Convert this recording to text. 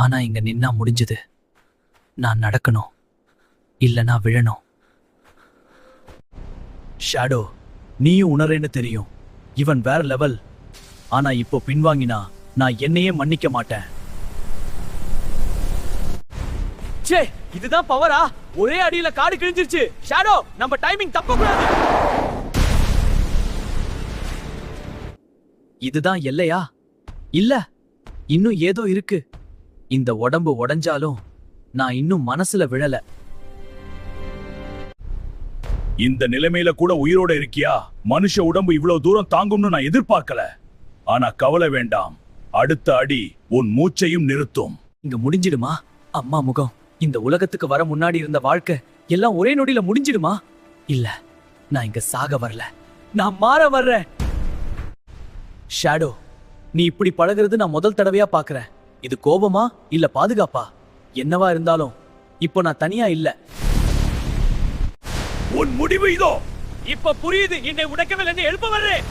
ஆனா இங்க நின்னா முடிஞ்சது. நான் நடக்கணும், இல்லனா விழணும். ஷாடோ, நீயும் உணரேன்னு தெரியும். இவன் வேற லெவல். ஆனா இப்போ பின்வாங்கினா நான் என்னையே மன்னிக்க மாட்டேன். ச்சே, இதுதான் பவரா? ஒரே அடியில காடு கிழிஞ்சிருச்சு. ஷாடோ, நம்ம டைமிங் தப்ப கூடாது. இதுதான் எல்லையா? இல்ல, இன்னும் ஏதோ இருக்கு. இந்த உடம்பு உடைஞ்சாலும் நான் இன்னும் மனசுல விழல. இந்த நிலைமையில கூட உயிரோட இருக்கியா? மனுஷ உடம்பு இவ்வளவு தூரம் தாங்கும்னு நான் எதிர்பார்க்கல. ஆனா கவலை வேண்டாம், அடுத்த அடி உன் மூச்சையும் நிறுத்தும். இங்க முடிஞ்சிடுமா? அம்மா முகம், இந்த உலகத்துக்கு வர முன்னாடி இருந்த வாழ்க்கை எல்லாம் ஒரே நொடியில முடிஞ்சிடுமா? இல்ல, நான் இங்க சாக வரல, நான் மாற வர்றேன். ஷாடோ, நீ இப்படி பழகுறது நான் முதல் தடவையா பாக்குறேன். இது கோபமா இல்ல பாதுகாப்பா? என்னவா இருந்தாலும் இப்போ நான் தனியா இல்ல. உன் முடிவு இதோ. இப்ப புரியுது, என்னை உடைக்கவில்லை, எழுப்ப வர்றேன்.